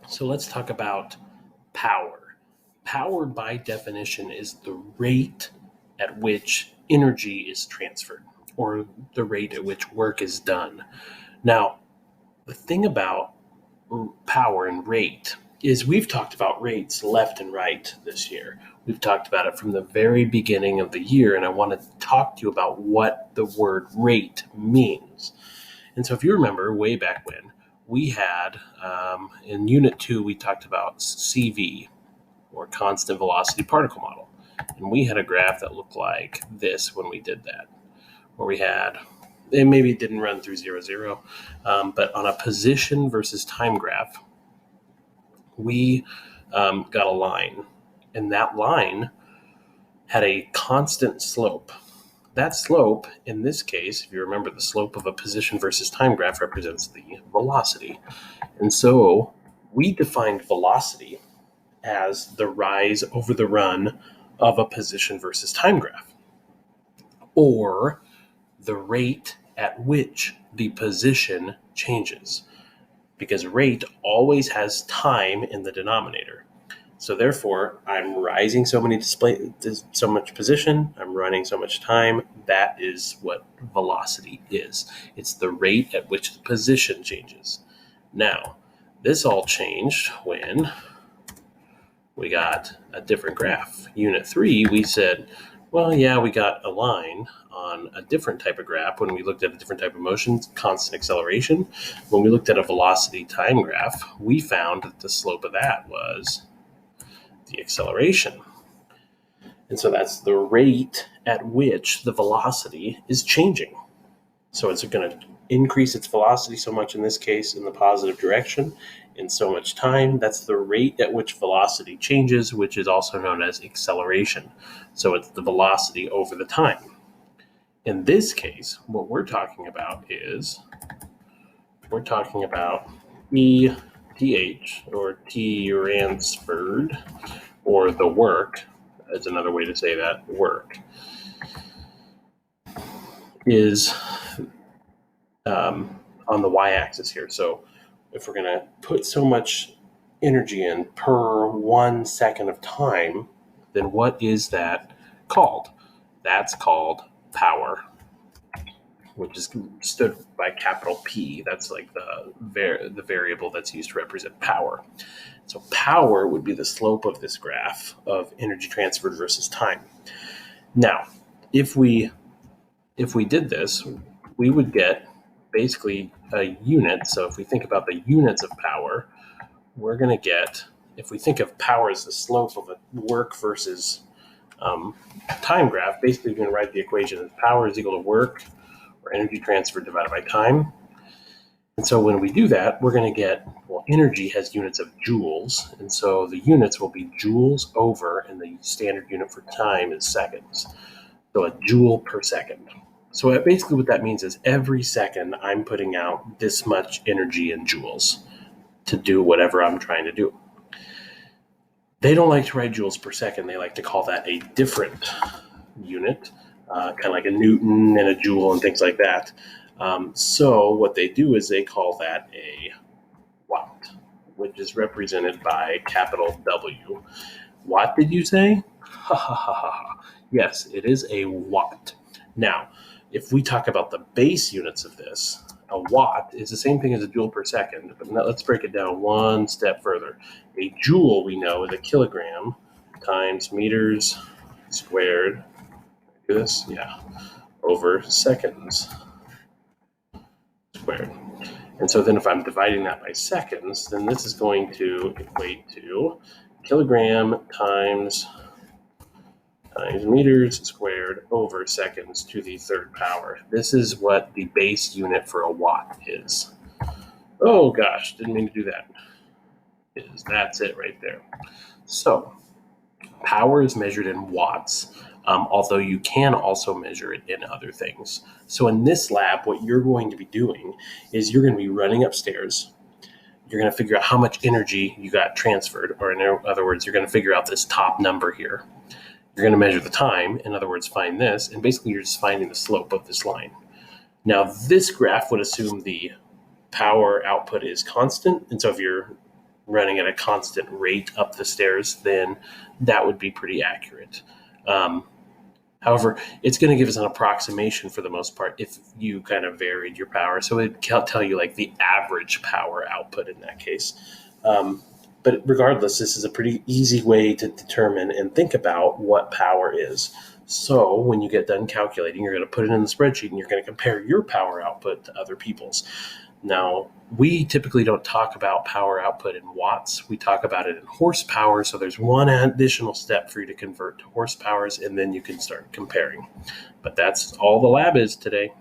So let's talk about power. Power, by definition, is the rate at which energy is transferred or the rate at which work is done. Now, the thing about power and rate is we've talked about rates left and right this year. We've talked about it from the very beginning of the year, and I want to talk to you about what the word rate means. And so, if you remember way back when, we had in Unit 2, we talked about CV, or constant velocity particle model. And we had a graph that looked like this when we did that, where we had, and maybe it didn't run through 0, 0, but on a position versus time graph, we got a line. And that line had a constant slope. That slope, in this case, if you remember, the slope of a position versus time graph represents the velocity. And so we defined velocity as the rise over the run of a position versus time graph, or the rate at which the position changes, because rate always has time in the denominator. So therefore, I'm rising so much position, I'm running so much time. That is what velocity is. It's the rate at which the position changes. Now, this all changed when we got a different graph. Unit 3, we said, well, yeah, we got a line on a different type of graph when we looked at a different type of motion, constant acceleration. When we looked at a velocity time graph, we found that the slope of that was the acceleration. And so that's the rate at which the velocity is changing. So it's going to increase its velocity so much, in this case, in the positive direction, in so much time. That's the rate at which velocity changes, which is also known as acceleration. So it's the velocity over the time. In this case, what we're talking about is ETH, or T transferred, or the work, that's another way to say that, work, is on the y-axis here. So if we're going to put so much energy in per 1 second of time, then what is that called? That's called power, which is stood by capital P. That's like the variable that's used to represent power. So power would be the slope of this graph of energy transferred versus time. Now, if we did this, we would get basically a unit. So if we think about the units of power, we're going to get, if we think of power as the slope of a work versus time graph, basically you're going to write the equation as power is equal to work, or energy transferred divided by time. And so when we do that, we're going to get, well, energy has units of joules, and so the units will be joules over, and the standard unit for time is seconds. So a joule per second. So basically what that means is every second I'm putting out this much energy in joules to do whatever I'm trying to do. They don't like to write joules per second. They like to call that a different unit, kind of like a Newton and a joule and things like that. So what they do is they call that a watt, which is represented by capital W. Watt, did you say? Ha ha ha ha. Yes, it is a watt. Now, if we talk about the base units of this, a watt is the same thing as a joule per second, but now let's break it down one step further. A joule, we know, is a kilogram times meters squared, this, yeah, over seconds squared. And so then if I'm dividing that by seconds, then this is going to equate to kilogram times meters squared over seconds to the third power. This is what the base unit for a watt is. Oh gosh, didn't mean to do that. That's it right there. So power is measured in watts, although you can also measure it in other things. So in this lab, what you're going to be doing is you're going to be running upstairs. You're going to figure out how much energy you got transferred, or in other words, you're going to figure out this top number here. You're going to measure the time, in other words, find this, and basically you're just finding the slope of this line. Now, this graph would assume the power output is constant, and so if you're running at a constant rate up the stairs, then that would be pretty accurate. However, it's going to give us an approximation for the most part if you kind of varied your power. So it can tell you like the average power output in that case. But regardless, this is a pretty easy way to determine and think about what power is. So when you get done calculating, you're going to put it in the spreadsheet and you're going to compare your power output to other people's. Now, we typically don't talk about power output in watts. We talk about it in horsepower. So there's one additional step for you to convert to horsepowers, and then you can start comparing. But that's all the lab is today.